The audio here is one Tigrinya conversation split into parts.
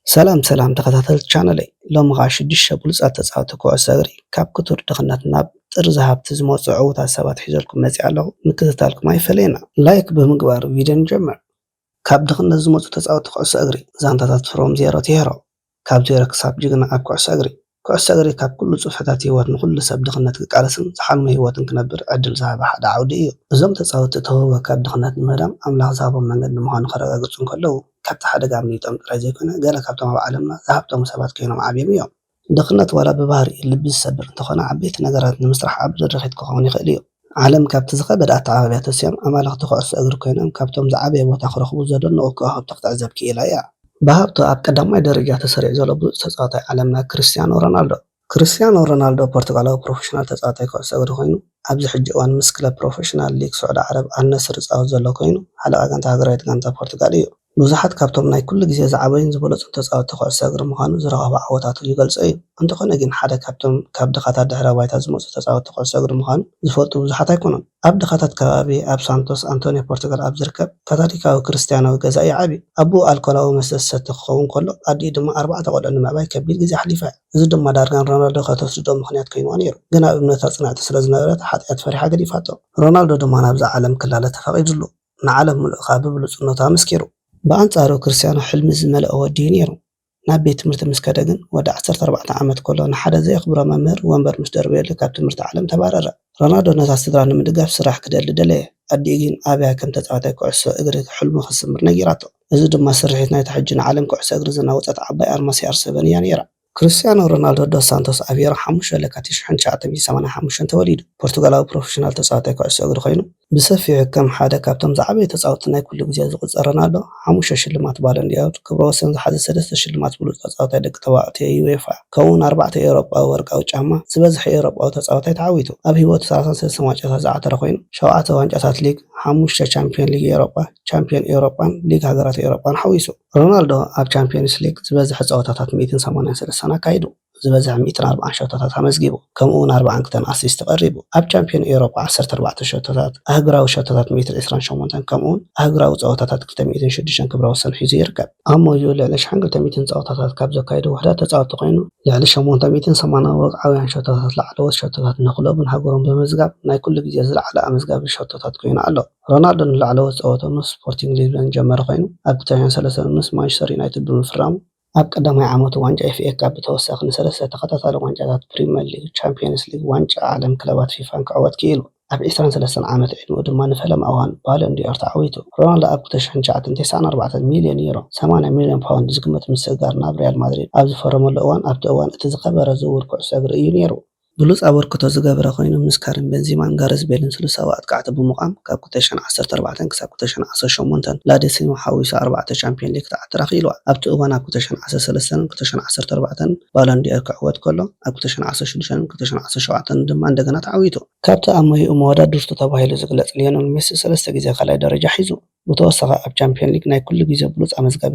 ሰላም ተኸታተልቲ ቻነለይ ሎሚ ኸዓ 6 ብሉፃት ተፃወቲ ኩዕሶ እግሪ ካብ ክቱር ድኽነት ናብ ጥርዚ ሃብቲ ዝመፁ ዕዉታት ሰባት ሒዘልኩም መፂአ ኣለኹ። ምክትታልኩም ኣይፈለየና ላይክ ብምግባር ቪድዮ ንጀምር። ካብ ድኽነት ዝመፁ ተፃወቲ ኩዕሶ እግሪ ዛንታታት ፍሮም ዜሮ ቴሮ ካብ ዜሮ ክሳብ ጅግና ኣብ ኩዕሶ እግሪ ካብ ኩሉ ፅፍሕታት ህይወት ንኩሉ ሰብ ድኽነት ክቃለስን ዝሓለመ ህይወትን ክነብር ዕድል ዝሃበ ሓደ ዓውዲ እዩ። እዞም ተፃወቲ ተውህቦ ካብ ድኽነት ንምህዳም ኣምላኽ ዝሃቦም መንገዲ ንምዃኑ ከረጋግፁ እንከለዉ ካብቲ ሓደጋ ኣምሊጦም ጥራይ ዘይኮነ ገለ ካብቶም ኣብ ዓለምና ዝሃብቶም ሰባት ኮይኖም ዓብዮም እዮም። ድኽነት ዋላ ብባህሪ ልቢ ዝሰብር እንተኾነ ዓበይቲ ነገራት ንምስራሕ ኣብ ደርኺት ክኸውን ይኽእል እዩ። ዓለም ካብቲ ዝኸበደ ኣተዓባብያ ተስዮም ኣማለኽቲ ኩዕሶ እግሪ ኮይኖም ካብቶም ዝዓበየ ቦታ ክረኽቡ ዘደንቑ ከዋኽብቲ ክትዕዘብ ክኢላ እያ። ብሃብቱ ኣብ ቀዳማይ ደረጃ ተሰሪዑ ዘሎ ብሉፅ ተፃዋታይ ዓለምና ክርስቲያኖ ሮናልዶ ፖርቱጋላዊ ፕሮፌሽናል ተፃዋታይ ኩዕሶ እግሪ ኮይኑ ኣብዚ ሕጂ እዋን ምስ ክለብ ፕሮፌሽናል ሊግ ስዑድ ዓረብ ኣልነስር ይፃወት ዘሎ ኮይኑ ሓለቓ ጋንታ ሃገራዊት ጋንታ ፖርቱጋል እዩ። ብዙሓት ካብቶም ናይ ኩሉ ግዜ ዝዓበዩን ዝበለፁን ተፃወቲ ኩዕሶ እግሪ ምዃኑ ዝረኸቦ ዓወታቱ ይገልፆ እዩ። እንተኾነ ግን ሓደ ካብቶም ካብ ድኻታት ድሕረ ባይታ ዝመፁ ተፃወቲ ኩዕሶ እግሪ ምዃኑ ዝፈልጡ ብዙሓት ኣይኮኑን። ኣብ ድኻታት ከባቢ ኣብ ሳንቶስ አንቶኒዮ ፖርቱጋል ኣብ ዝርከብ ካቶሊካዊ ክርስትያናዊ ገዛ እዩ ዓብዩ። ኣቦኡ ኣልኮላዊ መስተ ዝሰቲ ክኸውን ከሎ ኣዲኡ ድማ 4 ቆልዑ ንምዕባይ ከቢድ ግዜ ሓሊፋ እያ። እዚ ድማ ዳርጋን ሮናልዶ ከተወስዶ ምክንያት ኮይንዎ ነይሩ። ግን ኣብ እምነታ ፅንዕቲ ስለ ዝነበረት ሓጢኣት ፈሪሓ ገዲፋቶ። ሮናልዶ ድማ ናብዛ ዓለም ክላለ ተፈቒዱሉ ንዓለም ሙሉእ ከዓ ብብሉፅነቱ ኣመስኪሩ። ብኣንጻሩ ክርስቲያኖ ሕልሚ ዝመልኦ ወዲ እዩ ነይሩ። ናብ ቤት ትምህርቲ ምስ ከደ ግን ወዲ 14 ዓመት ከሎ ንሓደ ዘየኽብሮ መምህር ወንበር ምስ ደርበየሉ ካብ ትምህርቲ ዓለም ተባረረ። ሮናልዶ ነታ ስድራ ንምድጋፍ ስራሕ ክደሊ ደለየ። ኣዲኡ ግን ኣብያ ከም ተፃዋታይ ኩዕሶ እግሪ ሕልሙ ክስምር ነጊራቶ። እዚ ድማ ስርሒት ናይቲ ሕጂ ንዓለም ኩዕሶ እግሪ ዝናወፀት ዓባይ ኣርማ CR7 እያ ነይራ። ክርስቲያኖ ሮናልዶ ዶስ ሳንቶስ ኣብ 5 ለካቲት 1985 ተወሊዱ። ፖርቱጋላዊ ፕሮፌሽናል ተፃዋታይ ኩዕሶ እግሪ ኮይኑ ብሰፊሑ ከም ሓደ ካብቶም ዝዓበዩ ተፃወቲ ናይ ኩሉ ግዜ ዝቁፀር ሮናልዶ 5 ሽልማት ባሎን ዲዮር ክብረ ወሰን ዝሓዘ 3 ሽልማት ብሉፅ ተፃዋታይ ደቂ ተባዕትዮ ዩኤፋ ከምኡውን 4 ኤውሮጳዊ ወርቃዊ ጫማ ዝበዝሐ ኤውሮጳዊ ተፃዋታይ ተዓዊቱ። ኣብ ሂወቱ 33 ዋንጫታት ዝዓተረ ኮይኑ 7 ዋንጫታት ሊግ 5 ቻምፒዮን ሊግ ኤውሮጳ ቻምፒዮን ኤውሮጳን ሊግ ሃገራት ኤውሮጳን ሓዊሱ። ሮናልዶ ኣብ ቻምፒዮንስ ሊግ ዝበዝሐ ፀወታታት 183 ኣካይዱ ዝበዝሐ 140 ሸቶታት ኣመዝጊቡ ከምኡውን 42 ኣሲስት ቀሪቡ። ኣብ ቻምፒዮን ኤውሮጳ 14 ሸቶታት ኣህጉራዊ ሸቶታት 128 ከምኡውን ኣህጉራዊ ፀወታታት 206 ክብረ ወሰን ሒዙ ይርከብ። ኣብ ሞዩ ልዕሊ 1200 ፀወታታት ካብ ዘካይዱ ውሕዳት ተፃወቲ ኮይኑ ልዕሊ 880 ወቕዓውያን ሸቶታት ላዕለዎት ሸቶታት ንክለቡን ሃገሮም ብምዝጋብ ናይ ኩሉ ግዜ ዝለዓለ ኣመዝጋቢ ሸቶታት ኮይኑ ኣሎ። ሮናልዶ ንላዕለዎት ፀወቱ ምስ ስፖርቲንግ ሊዝበን ጀመረ ኮይኑ ኣብ 2003 ምስ ማንቸስተር ዩናይትድ ብምፍራሙ ኣብ ቀዳማይ ዓመቱ ዋንጫ FA ካፕ ብተወሳኺ ንሰለስተ ተኸታታሊ ዋንጫታት ፕሪምየር ሊግ፣ ቻምፒየንስ ሊግ፣ ዋንጫ ዓለም ክለባት ፊፋን ክዕወት ክኢሉ። ኣብ 23 ዓመት ዕድሜኡ ድማ ንፈለማ እዋን ባሎን ዲዮር ተዓዊቱ። ሮናልዶ ኣብ 2009 ሚልዮን ዩሮ 80 ሚልዮን ፓውንድ ዝግመት ምስጋር ናብ ሪያል ማድሪድ ኣብ ዝፈረመሉ እዋን ኣብቲ እዋን እቲ ዝኸበረ ዝውውር ኩዕሶ እግሪ እዩ ነይሩ። ብሉፅ ኣበርክቶ ዝገበረ ኮይኑ ምስ ካሪም ቤንዚማን ጋሬዝ ቤልን ስሉሳዊ ኣጥቃዕቲ ብምቋም ካብ 2014 ክሳብ 2018 ላዴሲሞ ሓዊሱ 4 ቻምፒዮን ሊግ ተዓትራ ኺልዋ። ኣብቲ እዋን ኣብ 2013 2014 ባሎን ዲዮር ክዕወት ከሎ ኣብ 2016 2017 ድማ እንደገና ተዓዊቱ። ካብቲ ኣብ ሞይኡ መወዳድርቱ ተባሂሉ ዝግለጽ ሊዮኔል ሜሲ 3 ግዜ ካልኣይ ደረጃ ሒዙ። ብተወሳኺ ኣብ ቻምፒዮን ሊግ ናይ ኩሉ ግዜ ብሉፅ ኣመዝጋቢ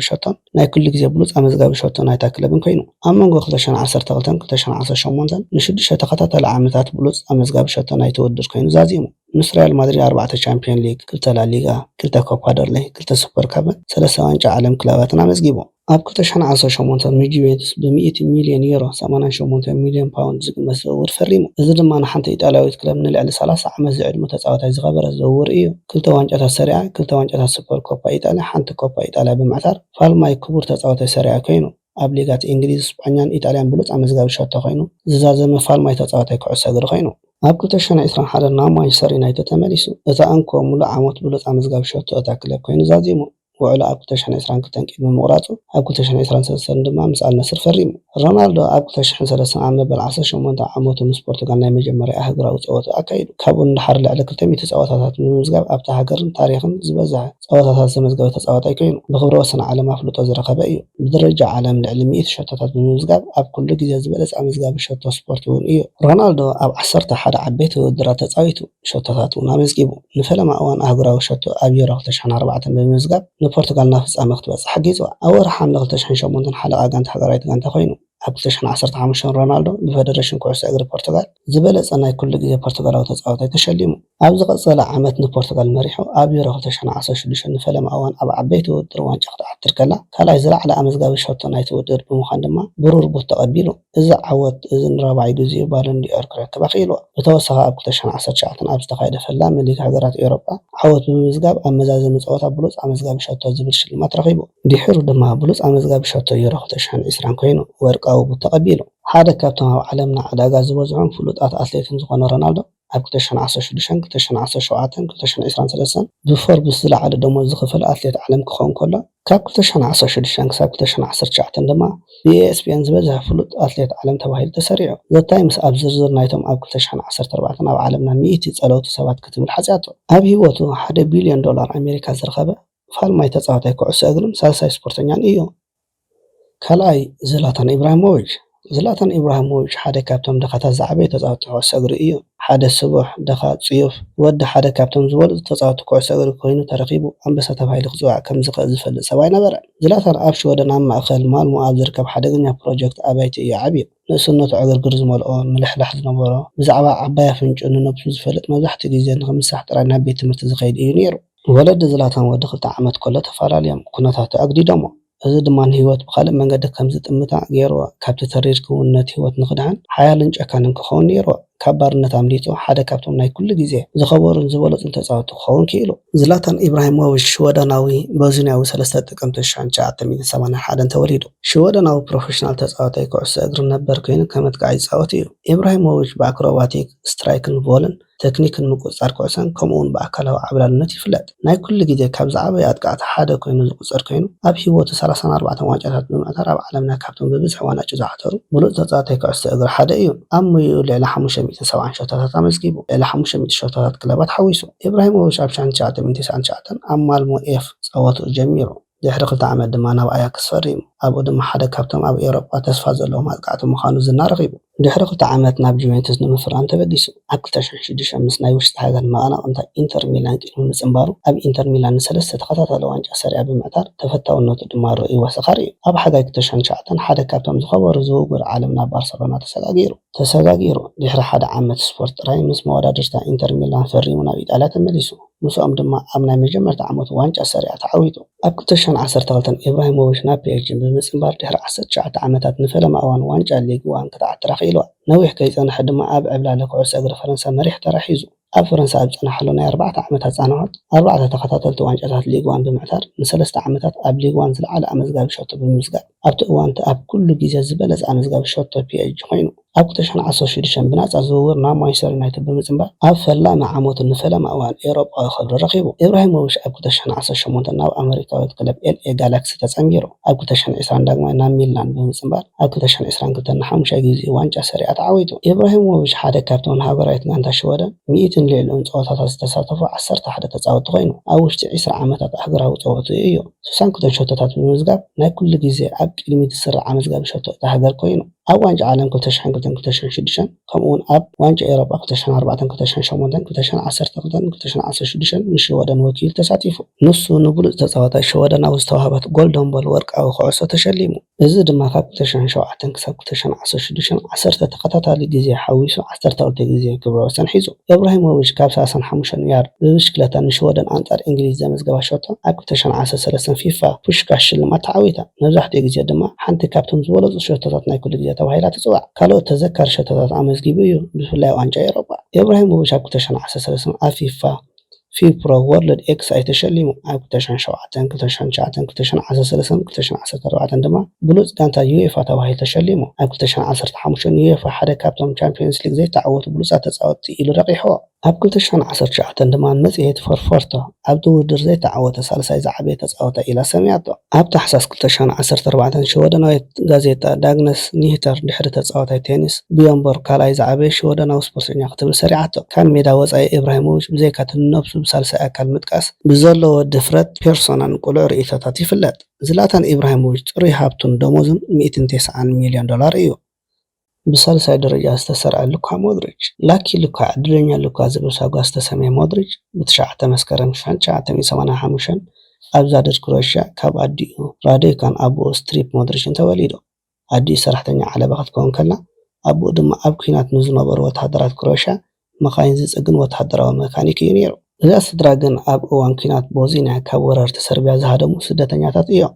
ሸቶን ናይታ ክለብን ኮይኑ ኣብ መንጎ 2012 2018 ንሽዱሽተ ተኸታታሊ ዓመታት ብሉፅ ኣመዝጋቢ ሸቶ ናይቲ ውድድር ኮይኑ ዛዚሙ። ምስ ሪያል ማድሪድ 4 ቻምፒዮን ሊግ፣ 2 ላሊጋ፣ 2 ኮፓ ደር ሌይ፣ 2 ሱፐር ካፕን 3 ዋንጫ ዓለም ክለባትን ኣመዝጊቡ። ኣብ 2018 ንጁቬንቱስ ብ100 ሚልዮን ዩሮ 88 ሚልዮን ፓውንድ ዝግመት ዝውውር ፈሪሙ። እዚ ድማ ንሓንቲ ኢጣልያዊት ክለብ ንልዕሊ 30 ዓመት ዝዕድሙ ተፃዋታይ ዝኸበረ ዝውውር እዩ። 2 ዋንጫታት ሰሪዓ፣ 2 ዋንጫታት ሱፐር ኮፓ ኢጣልያ፣ 1 ኮፓ ኢጣልያ ብምዕታር ፋልማይ ክቡር ተፃዋታይ ሰሪዓ ኮይኑ ኣብ ሊጋት እንግሊዝ፣ ስፓኛን ኢጣልያን ብሉፅ ኣመዝጋቢ ሸቶ ኮይኑ ዝዛዘመ ፋልማይ ተፃዋታይ ኩዕሶ እግሪ ኮይኑ ኣብ 2021 ናብ ማንቸስተር ዩናይትድ ተመሊሱ። እታ እንኮ ሙሉእ ዓመት ብሉፅ ኣመዝጋቢ ሸቶ እታ ክለብ ኮይኑ ዛዚሙ። ውዕሉ ኣብ 2022 ቅድሚ ምቑራፁ ኣብ 2023 ድማ ምስ ኣልነስር ፈሪሙ። ሮናልዶ ኣብ 2003 ኣብ መበል 18 ዓመቱ ምስ ፖርቱጋል ናይ መጀመርያ ኣህጉራዊ ፀወታ ኣካይዱ። ካብኡ ንድሓር ልዕሊ 200 ፀወታታት ብምምዝጋብ ኣብታ ሃገርን ታሪኽን ዝበዝሐ ፀወታታት ዘመዝገበ ተፃዋታይ ኮይኑ ብክብረ ወሰን ዓለም ኣፍልጦ ዝረኸበ እዩ። ብደረጃ ዓለም ልዕሊ 100 ሸቶታት ብምምዝጋብ ኣብ ኩሉ ግዜ ዝበለፀ ኣመዝጋቢ ሸቶ ስፖርት እውን እዩ። ሮናልዶ ኣብ 11 ዓበይቲ ውድድራት ተፃዊቱ ሸቶታት እውን ኣመዝጊቡ። ንፈለማ እዋን ኣህጉራዊ ሸቶ ኣብ ዩሮ 2004 ብምምዝጋብ ፖርቱጋል ናብ ፍጻመ ክትበጽሕ ጊዜዋ። ኣብ ወርሒ ሐምለ 2008 ሓለቓ ጋንታ ሃገራዊት ጋንታ ኮይኑ ኣብ 2015 ሮናልዶ ብፌደሬሽን ኩዕሶ እግሪ ፖርቱጋል ዝበለጸ ናይ ኩሉ ግዜ ፖርቱጋላዊ ተጻዋታይ ተሸሊሙ። ኣብ ዝቐጸለ ዓመት ንፖርቱጋል መሪሑ ኣብ ዩሮ 2016 ንፈለማ እዋን ኣብ ዓበይቲ ውድድር ዋንጫ ክትዓትር ከላ ካልኣይ ዝለዓለ ኣመዝጋቢ ሸቶ ናይቲ ውድድር ብምዃን ድማ ብሩር ቡት ተቐቢሉ እዚ ዓወት እዚ ንራብዓይ ጊዜኡ ባሎን ዲኦር ክረክብ ኣኽኢሉ። ብተወሳኺ ኣብ 2019 ኣብ ዝተኻየደ ፈላሚ ሊግ ሃገራት ኤውሮጳ ዓወት ብምምዝጋብ ኣብ መዛዘሚ ፀወታ ብሉፅ ኣመዝጋቢ ሸቶ ዝብል ሽልማት ረኺቡ። ድሒሩ ድማ ብሉፅ ኣመዝጋቢ ሸቶ ዩሮ 2020 ኮይኑ ወርቃዊ ቡት ተቐቢሉ። ሓደ ካብቶም ኣብ ዓለምና ዕዳጋ ዝበዝሖም ፍሉጣት ኣትሌትን ዝኾነ ሮናልዶ ኣብ 2016 2017 2023 ብፎርብስ ዝለዓለ ደሞዝ ዝኽፈል ኣትሌት ዓለም ክኸውን ከሎ ካብ 2016 ክሳብ 2019 ድማ ብኤስፒኤን ዝበዝሐ ፍሉጥ ኣትሌት ዓለም ተባሂሉ ተሰሪዑ። ዘ ታይምስ ኣብ ዝርዝር ናይቶም ኣብ 2014 ኣብ ዓለምና 100 ጸለውቲ ሰባት ክትብል ሓፂያቶ። ኣብ ህይወቱ $1 ቢልዮን ኣሜሪካ ዝረኸበ ፋልማይ ተጻዋታይ ኩዕሶ እግርን ሳልሳይ ስፖርተኛን እዩ። ካልኣይ ዝላታን ኢብራሂሞቪች። ዝላታን ኢብራሂሞቪች ሓደ ካብቶም ደኻታት ዝዓበየ ተጻዋቲ ኩዕሶ እግሪ እዩ። ሓደ ስቡሕ ደኻ ጽዩፍ ወዲ ሓደ ካብቶም ዝበለፁ ተጻዋቲ ኩዕሶ እግሪ ኮይኑ ተረኺቡ ኣንበሳ ተባሂሉ ክጽዋዕ ከም ዝኽእል ዝፈልጥ ሰብኣይ ነበረ። ዝላታን ኣብ ሽወደን ኣብ ማእኸል ማልሞ ኣብ ዝርከብ ሓደገኛ ፕሮጀክት ኣባይቲ እዩ ዓብዩ። ንእስነቱ ዕግርግር ዝመልኦ ምልሕላሕ ዝነበሮ ብዛዕባ ዓባይ ኣፍንጩ ንነብሱ ዝፈልጥ መብዛሕትኡ ግዜ ንኽምሳሕ ጥራይ ናብ ቤት ትምህርቲ ዝኸይድ እዩ ነይሩ። ወለዲ ዝላታን ወዲ 2 ዓመት ከሎ ተፈላለዮም ኩነታቱ ኣግዲዶሞ። እዚ ድማ ንህይወት ብካልእ መንገዲ ከም ዝጥምታ ገይርዎ። ካብቲ ተሪር ክውንነት ህይወት ንኽድሓን ሓያልን ጨካንን ክኸውን ነይርዎ። ካብ ባርነት ኣምሊጡ ሓደ ካብቶም ናይ ኩሉ ግዜ ዝኸበሩን ዝበለፁን ተጻወቲ ክኸውን ክኢሉ። ዝላታን ኢብራሂሞቪች ሽወደናዊ ቦዝንያዊ 3 ጥቅምቲ 1981 ተወሊዱ። ሽወደናዊ ፕሮፌሽናል ተጻዋታይ ኩዕሶ እግሪ ነበር ኮይኑ ከም ኣጥቃዒ ይጻወት እዩ። ኢብራሂሞቪች ብኣክሮባቲክ ስትራይክን ቮልን ቴክኒክን ምቁፅጻር ኩዕሶን ከምኡውን ብኣካላዊ ዓብላልነት ይፍለጥ። ናይ ኩሉ ግዜ ካብ ዝዓበየ ኣጥቃዕቲ ሓደ ኮይኑ ዝቁፀር ኮይኑ ኣብ ህይወቱ 34 ዋንጫታት ብምዕታር ኣብ ዓለምና ካብቶም ብብዝሒ ዋንጫ ዝዓተሩ ብሉፅ ተጻዋታይ ኩዕሶ እግሪ ሓደ እዩ። ኣብ ሞይኡ ልዕሊ 570 ሸቶታት ኣመዝጊቡ ልዕሊ 500 ሸቶታት ክለባት ሓዊሱ። ኢብራሂሞቪች ኣብ 1999 ኣብ ማልሞ ኤፍ ፃወቱ ጀሚሩ። ድሕሪ 2 ዓመት ድማ ናብ ኣያክስ ፈሪሙ። ኣብኡ ድማ ሓደ ካብቶም ኣብ ኤውሮጳ ተስፋ ዘለዎም ኣጥቃዕቲ ምዃኑ ዝና ረኺቡ። ድሕሪ 2 ዓመት ናብ ጁቬንቱስ ንምፍራን ተበጊሱ። ኣብ 2006 ምስ ናይ ውሽጢ ሃገር መቐናቕንታ ኢንተር ሚላን ቂድሚ ምፅምባሩ ኣብ ኢንተር ሚላን ንሰለስተ ተኸታታሊ ዋንጫ ሰሪዓ ብምዕታር ተፈታውነቱ ድማ ርኡይ ወሰኻሪ እዩ። ኣብ ሓጋይ 2009 ሓደ ካብቶም ዝኸበሩ ዝውውር ዓለም ናብ ባርሰሎና ተሰጋጊሩ ድሕሪ 1 ዓመት ስፖርት ጥራይ ምስ መወዳድርታ ኢንተር ሚላን ፈሪሙ ናብ ኢጣልያ ተመሊሱ። ምስኦም ድማ ኣብ ናይ መጀመርታ ዓመቱ ዋንጫ ሰሪዓ ተዓዊቱ። ኣብ 2012 ኢብራሂሞቪች ናብ ፒኤስጂ ብምፅምባር ድሕሪ 19 ዓመታት ንፈለማ እዋን ዋንጫ ሊግ ዋን ክትዓትር ኣኽኢልዋ። ነዊሕ ከይፀንሐ ድማ ኣብ ዕብላለ ኩዕሶ እግሪ ፈረንሳ መሪሕ ተራ ሒዙ። ኣብ ፈረንሳ ኣብ ፀናሕሉ ናይ 4 ዓመታት ፃንሖት 4 ተኸታተልቲ ዋንጫታት ሊግ ዋን ብምዕታር ን3 ዓመታት ኣብ ሊግ ዋን ዝለዓለ ኣመዝጋቢ ሸቶ ብምምዝጋብ ኣብቲ እዋን ኣብ ኩሉ ግዜ ዝበለፀ ኣመዝጋቢ ሸቶ ፒኤስጂ ኮይኑ ኣብ 2016 ብናፃ ዝውውር ናብ ማንቸስተር ዩናይትድ ብምፅምባር ኣብ ፈላሚ ዓመቱ ንፈለማ እዋን ኤውሮጳዊ ክብሪ ረኺቡ። ኢብራሂሞቪች ኣብ 2018 ናብ ኣሜሪካዊት ክለብ ኤልኤ ጋላክሲ ተፀምቢሩ። ኣብ 2020 ዳግማይ ናብ ሚላን ብምፅምባር ኣብ 2022 ንሓሙሻይ ግዜ ዋንጫ ሰሪዓ ተዓዊቱ። ኢብራሂሞቪች ሓደ ካብቶም ንሃገራዊት ጋንታ ሽወደን 100 ልዕሊኡን ፀወታታት ዝተሳተፉ 11 ተፃወቲ ኮይኑ ኣብ ውሽጢ 20 ዓመታት ሃገራዊ ፀወቱ እዩ 62 ሸቶታት ብምምዝጋብ ናይ ኩሉ ግዜ ኣብ ቅድሚት ዝስራዕ ኣመዝጋቢ ሸቶ እታ ሃገር ኮይኑ ኣብ ዋንጫ ዓለም 2002-2006 ከምኡውን ኣብ ዋንጫ ኤውሮጳ 2004-2008 2012-2016 ንሽወደን ወኪል ተሳቲፉ። ንሱ ንብሉፅ ተፃዋታይ ሽወደናዊ ዝተዋህበት ጎልደን ቦል ወርቃዊ ኩዕሶ ተሸሊሙ። እዚ ድማ ካብ 2007 ክሳብ 2016 10 ተኸታታሊ ግዜ ሓዊሱ 12 ግዜ ክብረ ወሰን ሒዙ። ኢብራሂሞቪች ካብ 35 ያርድ ብብሽክለታ ንሽወደን ኣንጻር እንግሊዝ ዘመዝገባ ሸቶ ኣብ 2013 ፊፋ ፑሽካሽ ሽልማት ተዓዊታ። መብዛሕትኡ ግዜ ድማ ሓንቲ ካብቶም ዝበለፁ ሸቶታት ናይ ኩሉ ግዜ ተባሂላ ትፅዋዕ። ካልኦት ተዘካሪ ሸቶታት ኣመዝጊቡ እዩ ብፍላይ ዋንጫ ኤውሮጳ። ኢብራሂሞቪች ኣብ 2013 ኣብ ፊፋ ፊፕሮ ወርልድ ኤክስ ተሸሊሙ። ኣብ 2007 2009 2013 2014 ድማ ብሉፅ ጋንታ ዩኤፋ ተባሂሉ ተሸሊሙ። ኣብ 2015 ዩኤፋ ሓደ ካብቶም ቻምፒዮንስ ሊግ ዘይተዓወቱ ብሉፃት ተፃወትቲ ኢሉ ረቂሕዎ። ኣብ 2019 ድማ መጽሔት ፎርፎርቶ ኣብ ውድድር ዘይተዓወተ ሳልሳይ ዝዓበየ ተፃዋታይ ኢላ ሰሚያቶ። ኣብ ታሕሳስ 2014 ሽወደናዊት ጋዜጣ ዳግነስ ኒህተር ድሕሪ ተፃዋታይ ቴኒስ ቢዮን ቦር ካልኣይ ዝዓበየ ሽወደናዊ ስፖርተኛ ክትብል ሰሪዓቶ። ካብ ሜዳ ወፃኢ ኢብራሂሞቪች ብዘይካት ነብሱ ብሳልሳይ ኣካል ምጥቃስ ብዘለዎ ድፍረት ፔርሶናን ቁሉዕ ርእይቶታት ይፍለጥ። ዝላታን ኢብራሂሞቪች ፅሩይ ሃብቱን ደሞዙን $190 ሚልዮን እዩ። ብሳልሳይ ደረጃ ዝተሰርዐ ሉካ ሞድሪች ላኪ ሉካ ዕድለኛ ሉካ ዝብል ሳጓ ዝተሰመየ ሞድሪች ብ9 መስከረም 1985 ኣብ ዛድር ክሮኤሽያ ካብ ኣዲኡ ራዶይካን ኣቦኡ ስትሪፕ ሞድሪችን ተወሊዱ። ኣዲኡ ሰራሕተኛ ዓለባ ክትከውን ከላ ኣቦኡ ድማ ኣብ ኩናት ንዝነበሩ ወተሃደራት ክሮኤሽያ መኻይን ዝጽግን ወተሃደራዊ መካኒክ እዩ ነይሩ። እዛ ስድራ ግን ኣብ እዋን ኩናት ቦዝንያ ካብ ወረርቲ ሰርቢያ ዝሃደሙ ስደተኛታት እዮም።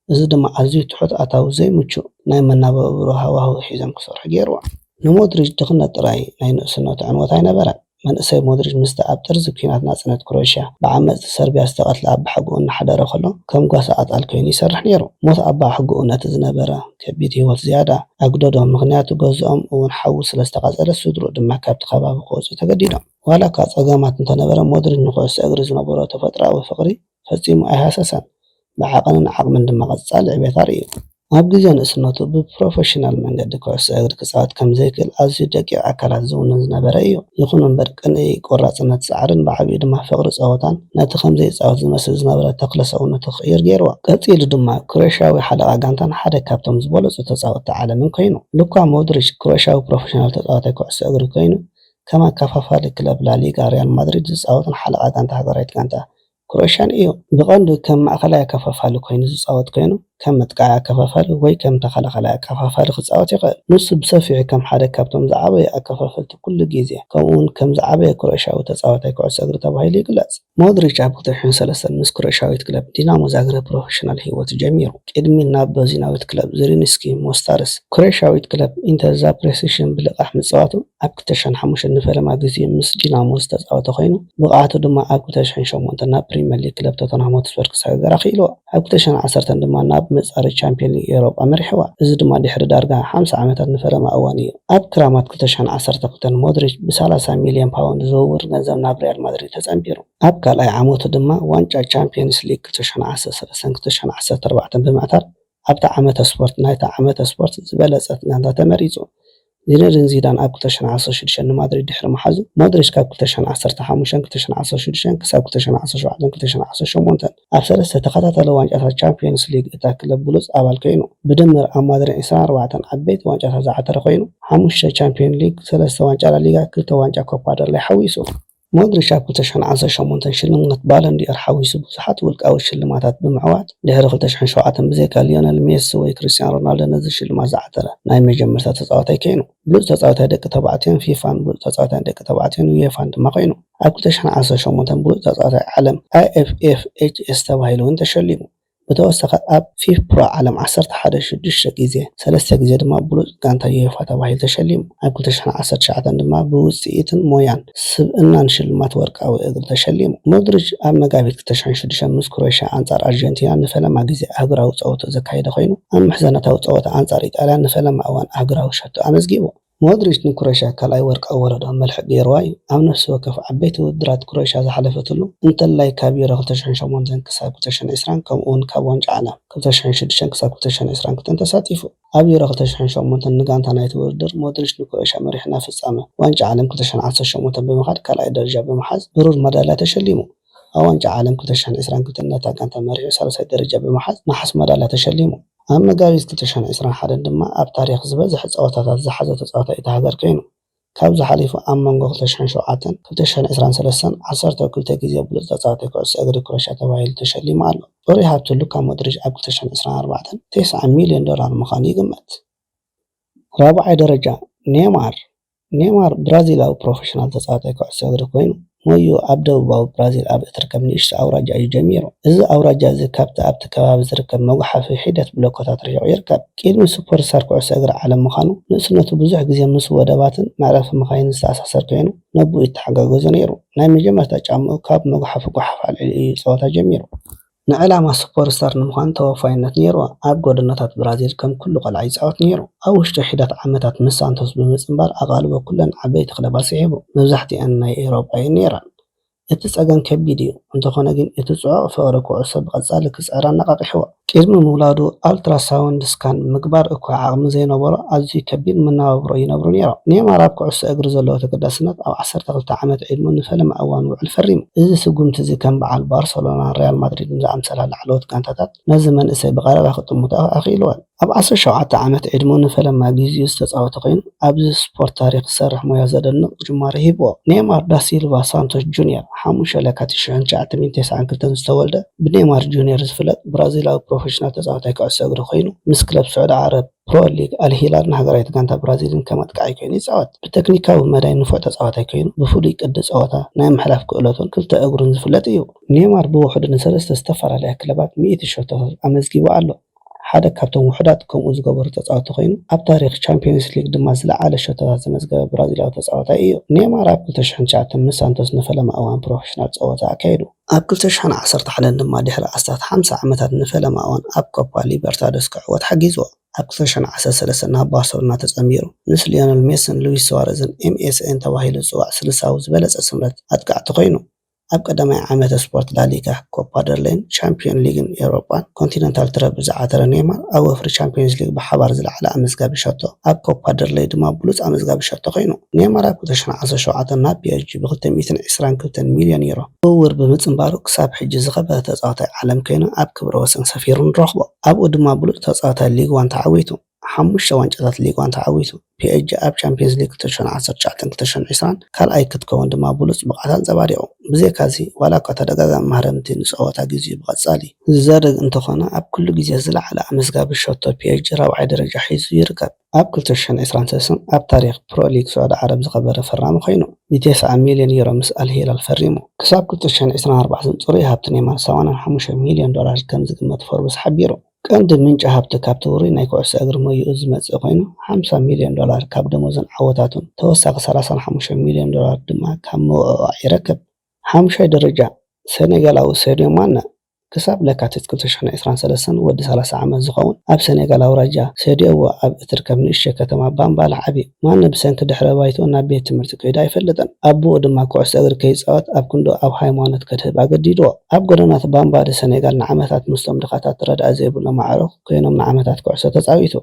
እዚ ድማ ኣዝዩ ትሑት ኣታዊ ዘይምቹእ ናይ መናባብሮ ሃዋህው ሒዞም ክሰርሑ ገይርዎ። ንሞድሪች ድኽነት ጥራይ ናይ ንእስነቱ ዕንወት ኣይነበረን። መንእሰይ ሞድሪች ምስቲ ኣብ ጥርዚ ኩናት ናጽነት ክሮኤሽያ ብዓመጽቲ ሰርቢያ ዝተቐትለ ኣባ ሕጉኡ እናሓደረ ከሎ ከም ጓሳ ኣጣል ኮይኑ ይሰርሕ ነይሩ። ሞት ኣባ ሕጉኡ ነቲ ዝነበረ ከቢድ ህይወት ዝያዳ ኣግደዶ። ምክንያቱ ገዝኦም እውን ሓዊ ስለ ዝተቃጸለ ስድርኡ ድማ ካብቲ ከባቢ ክወፁ ተገዲዶም። ዋላ እኳ ጸገማት እንተነበረ ሞድሪች ንኩዕሶ እግሪ ዝነበሮ ተፈጥሮኣዊ ፍቕሪ ፈጺሙ ኣይሃሰሰን። ብዓቕልን ዓቕምን ድማ ቀጻሊ ዕቤት እዩ። ኣብ ግዜ ንእስነቱ ብፕሮፌሽናል መንገዲ ኩዕሶ እግሪ ክጻወት ከም ዘይክእል ኣዝዩ ደቂቕ ኣካላት ዝውንን ዝነበረ እዩ። ይኹን እምበር ቅንኢ ቆራጽነት ጻዕርን ብዓብዪ ድማ ፍቕሪ ጸወታን ነቲ ከም ዘይጻወት ዝመስል ዝነበረ ተኽለ ሰውነቱ ክቕይር ገይርዎ። ቀጺሉ ድማ ክሮኤሽያዊ ሓለቓ ጋንታን ሓደ ካብቶም ዝበለጹ ተጻወትቲ ዓለምን ኮይኑ። ልኳ ሞድሪች ክሮኤሽያዊ ፕሮፌሽናል ተጻዋታይ ኩዕሶ እግሪ ኮይኑ ከም ኣከፋፋሊ ክለብ ላሊጋ ሪያል ማድሪድ ዝጻወትን ሓለቓ ጋንታ ሃገራዊት ጋንታ ክሮኤሽያን እዩ። ብቐንዱ ከም ማእከላይ ኣከፋፋሊ ኮይኑ ዝጻወት ኮይኑ ከም መጥቃዕቲ ኣከፋፋሊ ወይ ከም ተኸላኻላይ ኣከፋፋሊ ክጻወት ይኽእል። ንሱ ብሰፊሑ ከም ሓደ ካብቶም ዝዓበየ ኣከፋፈልቲ ኩሉ ግዜ ከምኡውን ከም ዝዓበየ ክሮኤሽያዊ ተጻዋታይ ኩዕሶ እግሪ ተባሂሉ ይግለጽ። ሞድሪች ኣብ 2003 ምስ ክሮኤሽያዊት ክለብ ዲናሞ ዛግሬብ ፕሮፌሽናል ህይወቱ ጀሚሩ። ቅድሚ ናብ ቦዝኒያዊት ክለብ ዝሪንስኪ ሞስታርስ ክሮኤሽያዊት ክለብ ኢንተር ዛፕሬሽን ብልቃሕ ምጽዋቱ ኣብ 2005 ንፈለማ ግዜ ምስ ዲናሞ ዝተጻወተ ኮይኑ ብቕዓቱ ድማ ኣብ 2008 ናብ ፕሪምየር ሊግ ክለብ ቶተንሃም ሆትስፐር ክሰግር ኣኽኢልዎ። ኣብ 2010 ድማ ናብ መጻሪ ቻምፒዮን ሊግ ኤውሮጳ መሪሕዋ። እዚ ድማ ድሕሪ ዳርጋ 50 ዓመታት ንፈለማ እዋን እዩ። ኣብ ክራማት 2012 ሞድሪች ብ30 ሚልዮን ፓውንድ ዝውውር ገንዘብ ናብ ሪያል ማድሪድ ተጸምቢሩ። ኣብ ካልኣይ ዓመቱ ድማ ዋንጫ ቻምፒየንስ ሊግ 2013-2014 ብምዕታር ኣብታ ዓመተ ስፖርት ናይታ ዓመተ ስፖርት ዝበለጸት ጋንታ ተመሪጹ። ዚነዲን ዚዳን ኣብ 2016 ንማድሪድ ድሕሪ መሓዙ ሞድሪች ካብ 2015-2016 ክሳብ 2017-2018 ኣብ ሰለስተ ተኸታታሊ ዋንጫታት ቻምፒየንስ ሊግ እታ ክለብ ብሉጽ ኣባል ኮይኑ ብድምር ኣብ ማድሪድ 24 ዓበይቲ ዋንጫታት ዝዓተረ ኮይኑ 5 ቻምፒየን ሊግ፣ 3 ዋንጫ ላሊጋ፣ 2 ዋንጫ ኮፓ ደል ሬይ ሓዊሱ። ሞድሪች ኣብ 2018 ሽልማት ባሎን ዲኦር ሓዊሱ ብዙሓት ውልቃዊ ሽልማታት ብምዕዋት ድሕሪ 2007 ብዘይካ ሊዮነል ሜሲ ወይ ክርስቲያኖ ሮናልዶ ነዚ ሽልማት ዝዓተረ ናይ መጀመርታ ተጻዋታይ ኮይኑ ብሉጽ ተጻዋታይ ደቂ ተባዕትዮን ፊፋን ብሉጽ ተጻዋታይ ደቂ ተባዕትዮን ዩኤፋን ድማ ኮይኑ ኣብ 2018 ብሉጽ ተጻዋታይ ዓለም IFFHS ተባሂሉ እውን ተሸሊሙ። ብተወሳኺ ኣብ ፊፋ ፕሮ ዓለም 11 ግዜ 3 ግዜ ድማ ብሉጽ ጋንታ ዩኤፋ ተባሂሉ ተሸሊሙ። ኣብ 2019 ድማ ብውጽኢትን ሞያን ስብእናን ሽልማት ወርቃዊ እግሪ ተሸሊሙ። ሞድሪች ኣብ መጋቢት 2006 ምስ ክሮኤሽያ ኣንጻር ኣርጀንቲና ንፈለማ ግዜ ኣህጉራዊ ጸወታ ዘካየደ ኮይኑ ኣብ ምሕዘነታዊ ጸወታ ኣንጻር ኢጣልያ ንፈለማ እዋን ኣህጉራዊ ሸቶ ኣመዝጊቡ። ሞድሪች ንክሮኤሽያ ካልኣይ ወርቃዊ ወረዳ መልሕቕ ገይርዋ እዩ። ኣብ ነፍሲ ወከፍ ዓበይቲ ውድድራት ክሮኤሽያ ዝሓለፈትሉ እንተላይ ካብ ዩሮ 2008 ክሳብ 2020 ከምኡውን ካብ ዋንጫ ዓለም 2006 ክሳብ 2022 ተሳቲፉ። ኣብ ዩሮ 2008 ንጋንታ ናይቲ ውድድር ሞድሪች ንክሮኤሽያ መሪሕና ፍጻመ ዋንጫ ዓለም 2018 ብምኻድ ካልኣይ ደረጃ ብምሓዝ ብሩር መዳልያ ተሸሊሙ። ኣብ ዋንጫ ዓለም 2022 ነታ ጋንታ መሪሑ ሳልሳይ ደረጃ ብምሓዝ ናሓስ መዳልያ ተሸሊሙ። ኣብ መጋቢት 2021 ድማ ኣብ ታሪኽ ዝበዝሐ ጸወታታት ዝሓዘ ተጻዋታይ እቲ ሃገር ኮይኑ ካብ ዝሓሊፉ ኣብ መንጎ 2007-2023 12 ግዜ ብሉጽ ተጻዋታይ ኩዕሶ እግሪ ክሮኤሽያ ተባሂሉ ተሸሊሙ ኣሎ። ጽሩይ ሃብቲ ሉካ ሞድሪች ኣብ 2024 $9 ሚልዮን ምዃኑ ይግመት። ራብዓይ ደረጃ ኔይማር ብራዚላዊ ፕሮፌሽናል ተጻዋታይ ኩዕሶ እግሪ ኮይኑ ሞዩ ኣብ ደቡባዊ ብራዚል ኣብ እትርከብ ንእሽቶ ኣውራጃ እዩ ጀሚሩ። እዚ ኣውራጃ እዚ ካብቲ ኣብቲ ከባቢ ዝርከብ መጓሓፊ ሒደት ብሎኮታት ርሒቑ ይርከብ። ቅድሚ ሱፐርስታር ኩዕሶ እግሪ ዓለም ምዃኑ ንእስነቱ ብዙሕ ግዜ ምስ ወደባትን መዕረፊ መኻይንን ዝተኣሳሰር ኮይኑ ነብኡ ይተሓጋገዙ ነይሩ። ናይ መጀመርታ ጫምኡ ካብ መጓሓፊ ጓሓፍ ኣልዒሉ እዩ ጸወታ ጀሚሩ። ንዕላማ ሱፐርስታር ንምዃን ተወፋይነት ነይርዎ። ኣብ ጎደናታት ብራዚል ከም ኩሉ ቆልዓ ይጻወት ነይሩ። ኣብ ውሽጢ ሒደት ዓመታት ምስ ሳንቶስ ብምጽምባር ኣቓልቦ ኩለን ዓበይቲ ክለባት ስሒቡ። መብዛሕትአን ናይ ኤውሮጳ እየን ነይረን። እቲ ጸገም ከቢድ እዩ። እንተኾነ ግን እቲ ጽዑቕ ፍቕሪ ኩዕሶ ብቐጻሊ ክጽዕራ ኣነቓቂሕዎ። ቅድሚ ምውላዱ ኣልትራሳውንድ ስካን ምግባር እኳ ዓቕሚ ዘይነበሮ ኣዝዩ ከቢድ መነባብሮ ይነብሩ ነይሮም። ኔይማር ኣብ ኩዕሶ እግሪ ዘለዎ ተገዳስነት ኣብ 12 ዓመት ዕድሙ ንፈለማ እዋን ውዕል ፈሪሙ። እዚ ስጉምቲ እዚ ከም በዓል ባርሰሎና፣ ሪያል ማድሪድ ዝኣምሰላ ላዕለዎት ጋንታታት ነዚ መንእሰይ ብቐረባ ክጥምቱ ኣኽኢልዎን። ኣብ 17 ዓመት ዕድሙ ንፈለማ ግዚኡ ዝተጻወተ ኮይኑ ኣብዚ ስፖርት ታሪክ ዝሰርሕ ሞያ ዘደንቕ ጅማሮ ሂብዎ። ኔይማር ዳ ሲልቫ ሳንቶስ ጁኒየር 5 ለካቲት 1992 ዝተወልደ ብኔይማር ጁኒየር ዝፍለጥ ብራዚላዊ ፕሮፌሽናል ተጻዋታይ ኩዕሶ እግሪ ኮይኑ ምስ ክለብ ስዑድ ዓረብ ፕሮ ሊግ አልሂላል ንሃገራዊት ጋንታ ብራዚልን ከመጥቃዕ ኮይኑ ይፃወት። ብቴክኒካዊ መዳይ ንፉዕ ተፃዋታይ ኮይኑ ብፍሉይ ቅዲ ፀወታ ናይ ምሕላፍ ክእለቱን ክልተ እግሩን ዝፍለጥ እዩ። ኔይማር ብውሕዱ ንሰለስተ ዝተፈላለያ ክለባት 100 ሸቶታት ኣመዝጊቡ ኣሎ። ሓደ ካብቶም ውሕዳት ከምኡ ዝገበሩ ተፃወቲ ኮይኑ ኣብ ታሪክ ቻምፒየንስ ሊግ ድማ ዝለዓለ ሸቶታት ዘመዝገበ ብራዚላዊ ተፃዋታይ እዩ። ኔይማር ኣብ 2009 ምስ ሳንቶስ ንፈለማ እዋን ፕሮፌሽናል ፀወታ ኣካይዱ። ኣብ 2011 ድማ ድሕሪ ኣስታት 50 ዓመታት ንፈለማ እዋን ኣብ ኮፓ ሊበርታዶስ ክዕወት ሓጊዝዎ። ኣብ 2013 ናብ ባርሰሎና ተፀሚሩ ምስ ሊዮነል ሜሲን ሉዊስ ሱዋሬዝን MSN ተባሂሉ ዝፅዋዕ ስልሳዊ ዝበለፀ ስምረት ኣጥቃዕቲ ኮይኑ ኣብ ቀዳማይ ዓመተ ስፖርት ላሊጋ ኮፓ ደርሌን ቻምፒዮን ሊግን ኤውሮፓን ኮንቲነንታል ትረብል ዝዓተረ ኔይማር ኣብ ወፍሪ ቻምፒየንስ ሊግ ብሓባር ዝለዓለ ኣመዝጋቢ ሸቶ ኣብ ኮፓ ደርሌይ ድማ ብሉፅ ኣመዝጋቢ ሸቶ ኮይኑ ኔይማር ኣብ 2017 ናብ PSG ብ222 ሚልዮን ዩሮ ዝውውር ብምፅምባሩ ክሳብ ሕጂ ዝኸበረ ተፃዋታይ ዓለም ኮይኑ ኣብ ክብረ ወሰን ሰፊሩ ንረኽቦ። ኣብኡ ድማ ብሉፅ ተፃዋታይ ሊግ ዋን ተዓዊቱ 5 ዋንጫታት ሊግ ዋን ተዓዊቱ። PSG ኣብ ቻምፒየንስ ሊግ 2019-2020 ካልኣይ ክትከውን ድማ ብሉፅ ብቕዓት አንፀባሪቑ። ብዘይካዚ ዋላ እኳ ተደጋጋሚ ማህረምቲ ንፀወታ ግዜ ብቐፃሊ ዝዘርግ እንተኾነ ኣብ ኩሉ ግዜ ዝለዓለ ኣመዝጋቢ ሸቶ PSG ራብዓይ ደረጃ ሒዙ ይርከብ። ኣብ 2023 ኣብ ታሪክ ፕሮ ሊግ ሳዑዲ ዓረብ ዝኸበረ ፈራሚ ኮይኑ ብ9 ሚልዮን ዩሮ ምስ አልሂላል ፈሪሙ። ክሳብ 2024 ፅሩይ ሃብቲ ኔይማር 85 ሚልዮን ዶላር ከም ዝግመት ፎርብስ ሓቢሩ። ቀንዲ ምንጪ ሃብቲ ካብቲ ውሩይ ናይ ኩዕሶ እግሪ ሞይኡ ዝመፅእ ኮይኑ 50 ሚልዮን ዶላር ካብ ደሞዝን ዓወታቱን ተወሳኺ 35 ሚልዮን ዶላር ድማ ካብ መውዕዋዕ ይረክብ። 5ይ ደረጃ ሴኔጋላዊ ሳዲዮ ማነ ክሳብ ለካቲት 2023 ወዲ 30 ዓመት ዝኸውን ኣብ ሴኔጋላዊ ራጃ ሰዲዎ ኣብ እትርከብ ንእሽተይ ከተማ ባምባላ ዓብዩ። ማነ ብሰንኪ ድሕረ ባይቶ ናብ ቤት ትምህርቲ ከይዱ ኣይፈልጥን። ኣቦኡ ድማ ኩዕሶ እግሪ ከይፃወት ኣብ ክንዶ ኣብ ሃይማኖት ከድህብ ኣገዲድዎ። ኣብ ጎደናት ባምባዲ ሴኔጋል ንዓመታት ምስቶም ድኻታት ረድኣ ዘይብሎም ኣዕሩኽ ኮይኖም ንዓመታት ኩዕሶ ተፃዊቱ።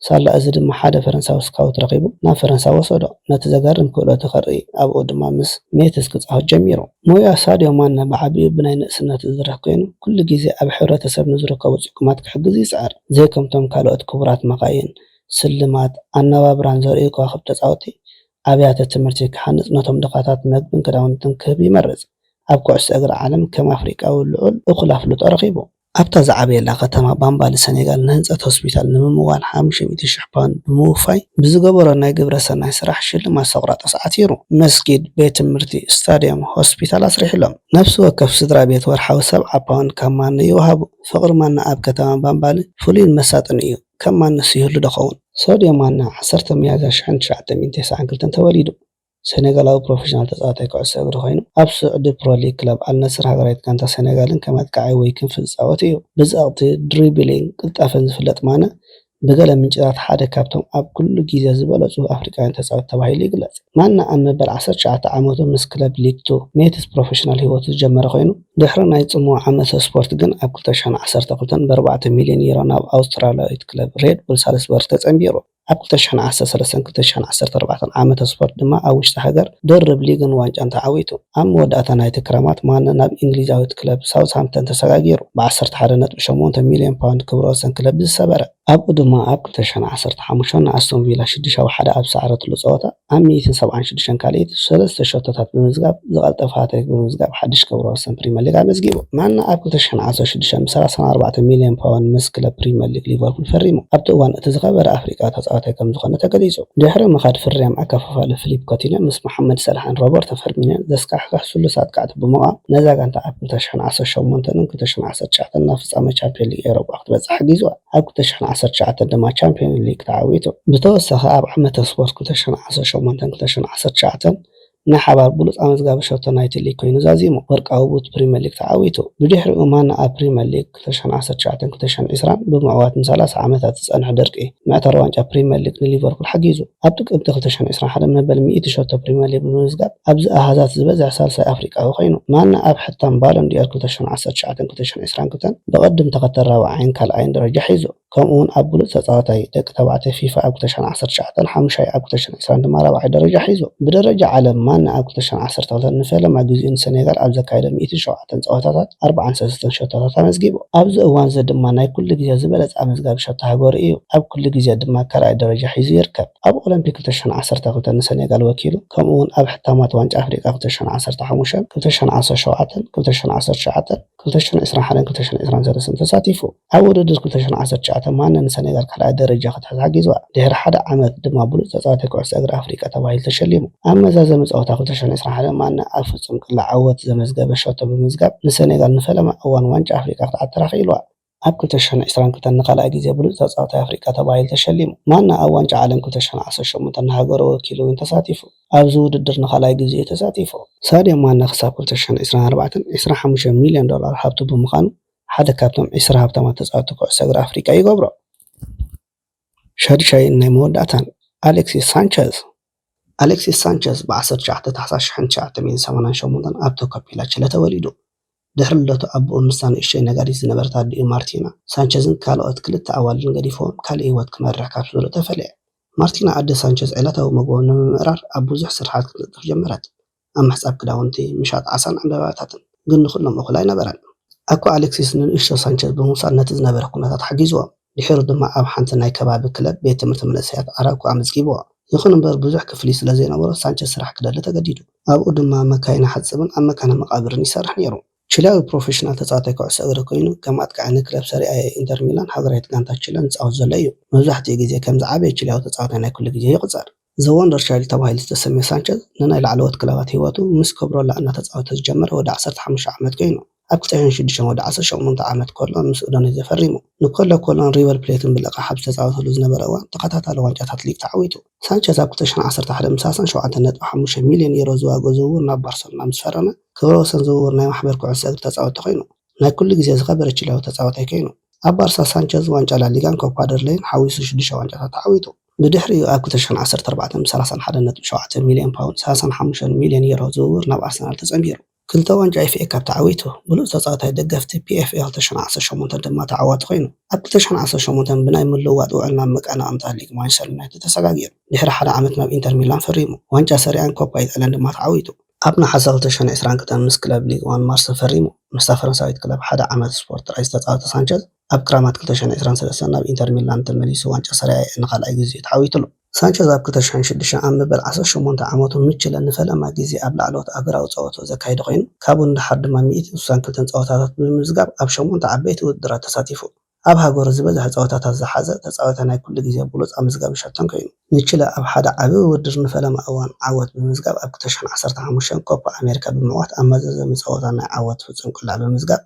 ሳላ እዚ ድማ ሓደ ፈረንሳዊ ስካውት ረኺቡ ናብ ፈረንሳይ ወሰዶ። ነቲ ዘገርም ክእለቱ ከርኢ ኣብኡ ድማ ምስ ሜትስ ክፃወት ጀሚሩ። ሞያ ሳዲዮ ማነ ብዓብዩ ብናይ ንእስነት ዝድረኽ ኮይኑ ኩሉ ግዜ ኣብ ሕብረተሰብ ንዝርከቡ ፅቁማት ክሕግዝ ይፅዕር። ዘይከምቶም ካልኦት ክቡራት መኻይን ስልማት ኣነባብራን ዘርእዩ ከዋኽብቲ ተፃወቲ ኣብያተ ትምህርቲ ክሓንፅ ነቶም ድኻታት መግብን ክዳውንትን ክህብ ይመርፅ። ኣብ ኩዕሶ እግሪ ዓለም ከም ኣፍሪቃዊ ልዑል እኹል ኣፍልጦ ረኺቡ። ኣብታ ዝዓበየላ ከተማ ባምባሊ ሴኔጋል ንህንፀት ሆስፒታል ንምምዋን 500,000 ፓውንድ ብምውፋይ ብዝገበሮ ናይ ግብረ ሰናይ ስራሕ ሽልማት ሰቑራጦስ ኣቲሩ። መስጊድ፣ ቤት ትምህርቲ፣ ስታድዮም፣ ሆስፒታል ኣስሪሕሎም። ነፍሲ ወከፍ ስድራ ቤት ወርሓዊ 70 ፓውንድ ካብ ማነ ይወሃቡ። ፍቅሪ ማነ ኣብ ከተማ ባምባሊ ፍሉይን መሳጥን እዩ። ከም ማነስ ይህሉ ደኸውን። ሳዲዮ ማነ 10 ሚያዝያ 1992 ተወሊዱ። ሴኔጋላዊ ፕሮፌሽናል ተፃዋታይ ኩዕሶ እግሪ ኮይኑ ኣብ ስዑዲ ፕሮ ሊግ ክለብ አልነስር ሃገራዊት ጋንታ ሴኔጋልን ከም ኣጥቃዓይ ወይ ክንፊ ዝፃወት እዩ። ብፀቕቲ ድሪብሊንግ ቅልጣፈን ዝፍለጥ ማነ ብገለ ምንጭታት ሓደ ካብቶም ኣብ ኩሉ ግዜ ዝበለፁ ኣፍሪካውያን ተፃወቲ ተባሂሉ ይግለጽ። ማነ ኣብ መበል 19 ዓመቱ ምስ ክለብ ሊግ 2 ሜትስ ፕሮፌሽናል ሂወቱ ዝጀመረ ኮይኑ ድሕሪ ናይ ጽሙዕ ዓመተ ስፖርት ግን ኣብ 2012 ብ4 ሚልዮን ዩሮ ናብ ኣውስትራልያዊት ክለብ ሬድ ቡል ሳልስበርግ ተፀምቢሩ። ኣብ 2013-2014 ዓመተ ስፖርት ድማ ኣብ ውሽጢ ሃገር ደርብ ሊግን ዋንጫን ተዓዊቱ። ኣብ መወዳእታ ናይቲ ክረማት ማነ ናብ እንግሊዛዊት ክለብ ሳውዝሃምፕተን ተሰጋጊሩ ብ11.8 ሚልዮን ፓውንድ ክብረ ወሰን ክለብ ዝሰበረ። ኣብኡ ድማ ኣብ 2015 ንኣስቶን ቪላ 6-1 ኣብ ሳዕረትሉ ፀወታ ኣብ 176 ካልኢት 3 ሸቶታት ብምዝጋብ ዝቐልጠፈ ሃትሪክ ብምዝጋብ ሓድሽ ክብረ ወሰን ፕሪምየር ሊግ ኣመዝጊቡ። ማነ ኣብ 2016 34 ሚልዮን ፓውንድ ምስ ክለብ ፕሪምየር ሊግ ሊቨርፑል ፈሪሙ። ኣብቲ እዋን እቲ ዝኸበረ ኣፍሪቃዊ ተፃዋታይ ከም ዝኾነ ተገሊጹ። ድሕሪ ምኻድ ፍርያም ኣከፋፋሊ ፊሊፕ ኮቲንዮ ምስ መሐመድ ሰላሕን ሮበርቶ ፈርሚኒዮን ዘስካሕካሕ ስሉሳት ቃዕቲ ብምቕዓም ነዛ ጋንታ ኣብ 2018-2019 ናብ ፍጻመ ቻምፒዮን ሊግ ኤውሮጳ ክትበፅሕ ሓጊዝዋ። ኣብ 2019 ድማ ቻምፒዮን ሊግ ተዓዊቱ። ብተወሳኺ ኣብ ዓመተ ስፖርት 2018-2019 ናይ ሓባር ብሉፅ ኣመዝጋቢ ሸቶ ናይቲ ሊግ ኮይኑ ዛዚሙ። ወርቃዊ ቡት ፕሪምየር ሊግ ተዓዊቱ። ብድሕሪኡ ማነ ኣብ ፕሪምየር ሊግ 2019-2020 ብምዕዋት ን30 ዓመታት ዝፀንሐ ደርቂ መዕተሪ ዋንጫ ፕሪምየር ሊግ ንሊቨርፑል ሓጊዙ። ኣብ ጥቅምቲ 2021 መበል 100 ሸቶ ፕሪምየር ሊግ ብምምዝጋብ ኣብዚ ኣሃዛት ዝበዝሐ ሳልሳይ ኣፍሪቃዊ ኮይኑ ማነ ኣብ ሕታም ባሎን ዲዮር 2019-2022 ብቐድም ተኸተል ራብዓይን ካልኣይን ደረጃ ሒዙ። ከምኡውን ኣብ ብሉፅ ተፃዋታይ ደቂ ተባዕትዮ ፊፋ ኣብ 2019 5ይ ኣብ 2020 ድማ ራብዓይ ደረጃ ሒዙ። ብደረጃ ዓለም ማነ ማና ኣብ 2012 ንፈለማ ግዚኡ ንሴኔጋል ኣብ ዘካየደ 107 ፀወታታት 43 ሸቶታት ኣመዝጊቡ። ኣብዚ እዋን እዚ ድማ ናይ ኩሉ ግዜ ዝበለፀ ኣመዝጋቢ ሸቶ ሃገሩ እዩ። ኣብ ኩሉ ግዜ ድማ ካልኣይ ደረጃ ሒዙ ይርከብ። ኣብ ኦሎምፒክ 2012 ንሴኔጋል ወኪሉ ከምኡ እውን ኣብ ሕታማት ዋንጫ ኣፍሪቃ 2015 2017 2019 2021 2023 ተሳቲፉ። ኣብ ውድድር 2019 ማነ ንሴኔጋል ካልኣይ ደረጃ ክትሕዝ ሓጊዝዋ። ድሕሪ ሓደ ዓመት ድማ ብሉፅ ተፃዋታይ ኩዕሶ እግሪ ኣፍሪቃ ተባሂሉ ተሸሊሙ። ኣብ መዛዘሚ ፀወታ 2021 ማነ ኣብ ፍጹም ቅላዕ ዓወት ዘመዝገበ ሸቶ ብምዝጋብ ንሴኔጋል ንፈለማ እዋን ዋንጫ ኣፍሪቃ ክትዓትር ኣኽኢልዋ። ኣብ 2022 ንኻልኣይ ግዜ ብሉፅ ተፃዋታይ ኣፍሪቃ ተባሂሉ ተሸሊሙ። ማና ኣብ ዋንጫ ዓለም 2018 ንሃገሩ ወኪሉ እውን ተሳቲፉ። ኣብዚ ውድድር ንኻልኣይ ግዜ ተሳቲፉ። ሳድዮ ማነ ክሳብ 2024 $25 ሚልዮን ሃብቱ ብምዃኑ ሓደ ካብቶም 20 ሃብታማት ተፃወቲ ኩዕሶ እግሪ ኣፍሪቃ ይገብሮ። ሻድሻይ ናይ መወዳእታን ኣሌክሲስ ሳንቸዝ ብ19 ታሕሳስ 1988 ኣብ ቶካፒላ ቺለ ተወሊዱ። ድሕሪ ልደቱ ኣቦኡ ምስታ ንእሽተይ ነጋሪት ዝነበረት ኣዲኡ ማርቲና ሳንቸዝን ካልኦት ክልተ ኣዋልድን ገዲፎም ካልእ ህይወት ክመርሕ ካብ ዝብሎ ተፈልየ። ማርቲና ኣደ ሳንቸዝ ዕለታዊ ምግቦም ንምምእራር ኣብ ብዙሕ ስራሓት ክትልጥፍ ጀመረት። ኣብ ምሕፃብ ክዳውንቲ፣ ምሻጥ ዓሳን ዕምበባታትን። ግን ንኩሎም እኹል ኣይነበረን። ኣኳ ኣሌክሲስ ንንእሽቶ ሳንቸዝ ብምውሳድ ነቲ ዝነበረ ኩነታት ሓጊዝዎም። ድሒሩ ድማ ኣብ ሓንቲ ናይ ከባቢ ክለብ ቤት ትምህርቲ መንእሰያት ኣራኳ ኣመዝጊብዎ። ይኹን እምበር ብዙሕ ክፍሊ ስለ ዘይነበሮ ሳንቸዝ ስራሕ ክደሊ ተገዲዱ። ኣብኡ ድማ መካይን ሓፅብን ኣብ መካነ መቃብርን ይሰርሕ ነይሩ። ቺላዊ ፕሮፌሽናል ተፃዋታይ ኩዕሶ እግሪ ኮይኑ ከም ኣጥቃዒ ንክለብ ሰሪ A ኢንተር ሚላን ሃገራዊት ጋንታ ቺለን ዝፃወት ዘሎ እዩ። መብዛሕትኡ ግዜ ከምዚ ዓበየ ቺላዊ ተፃዋታይ ናይ ኩሉ ግዜ ይቁፀር። ዘ ወንደር ቻይልድ ተባሂሉ ዝተሰመየ ሳንቸዝ ንናይ ላዕለዎት ክለባት ህይወቱ ምስ ኮብሮላ እናተፃወተ ዝጀመረ ወዲ 15 ዓመት ኮይኑ ኣብ 2006 ወዲ 18 ዓመት ኮሎን ምስ ኡዶኔዜ ፈሪሙ። ንኮሎ ኮሎን ሪቨር ፕሌትን ብልቃሓብ ዝተፃወተሉ ዝነበረ እዋን ተኸታታሊ ዋንጫታት ሊግ ተዓዊቱ። ሳንቸዝ ኣብ 2011 57.5 ሚልዮን ዩሮ ዝዋግኡ ዝውውር ናብ ባርሰሎና ምስ ፈረመ ክብረ ወሰን ዝውውር ናይ ማሕበር ኩዕሶ እግሪ ተፃወቲ ኮይኑ ናይ ኩሉ ግዜ ዝኸበረ ቺላዊ ተፃዋታይ ኮይኑ ኣብ ባርሳ ሳንቸዝ ዋንጫ ላሊጋን ኮፓ ደል ሬይን ሓዊሱ 6 ዋንጫታት ተዓዊቱ። ብድሕሪኡ ኣብ 2014 31.7 ሚልዮን ፓውንድ 35 ሚልዮን ዩሮ ዝውውር ናብ ኣርሰናል ተፀምቢሩ። ክልተ ዋንጫ FA ካፕ ተዓዊቱ። ብሉፅ ተፃዋታይ ደገፍቲ PFA 2018 ድማ ተዓዋቲ ኮይኑ ኣብ 2018 ብናይ ምልውዋጥ ውዕል ናብ መቀናቐምታ ሊግ ማንቸስተር ዩናይትድ ተሰጋጊሩ። ድሕሪ ሓደ ዓመት ናብ ኢንተር ሚላን ፈሪሙ። ዋንጫ ሰሪኣን ኮፓ ኢጣልያን ድማ ተዓዊቱ። ኣብ ናሓሰ 2022 ምስ ክለብ ሊግ ዋን ማርሰል ፈሪሙ። ምስታ ፈረንሳዊት ክለብ ሓደ ዓመት ስፖርት ራይ ዝተፃወተ ሳንቸዝ ኣብ ክራማት 2023 ናብ ኢንተር ሚላን ተመሊሱ ዋንጫ ሰሪኣ ንኻልኣይ ግዜ ተዓዊቱሉ። ሳንቸዝ ኣብ 2006 ኣብ መበል 18 ዓመቱ ሚችለን ንፈለማ ግዜ ኣብ ላዕለዎት ኣገራዊ ፀወታ ዘካየደ ኮይኑ ካብኡ ንድሓር ድማ 162 ፀወታታት ብምዝጋብ ኣብ 8 ዓበይቲ ውድድራት ተሳቲፉ። ኣብ ሃገሩ ዝበዝሐ ፀወታታት ዝሓዘ ተፃዋታይ ናይ ኩሉ ግዜ ብሉፅ ኣመዝጋቢ ሸቶን ኮይኑ ንቺለ ኣብ ሓደ ዓብዪ ውድድር ንፈለማ እዋን ዓወት ብምዝጋብ ኣብ 2015 ኮፓ ኣሜሪካ ብምዕዋት ኣብ መዛዘሚ ፀወታ ናይ ዓወት ፍጹም ቅላዕ ብምዝጋብ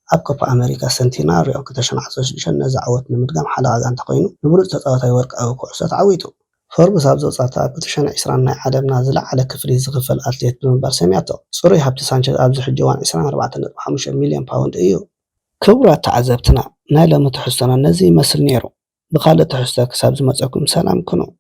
ኣብ ኮፓ ኣሜሪካ ሰንቲናሪዮ 2016 ነዚ ዓወት ንምድጋም ሓለቓ ጋንታ ኮይኑ ንብሉፅ ተፃዋታይ ወርቃዊ ኩዕሶ ተዓዊቱ። ፎርብስ ኣብ ዘውፃእታ ኣብ 2020 ናይ ዓለምና ዝለዓለ ክፍሊ ዝኽፈል ኣትሌት ብምባል ሰሚያቶ። ፅሩይ ሃብቲ ሳንቸዝ ኣብዚ ሕጂ እዋን 24.5 ሚልዮን ፓውንድ እዩ። ክቡራት ተዓዘብትና ናይ ሎሚ ትሕዝቶና ነዚ ይመስል ነይሩ። ብካልእ ትሕዝቶ ክሳብ ዝመፀኩም ሰላም ኩኑ።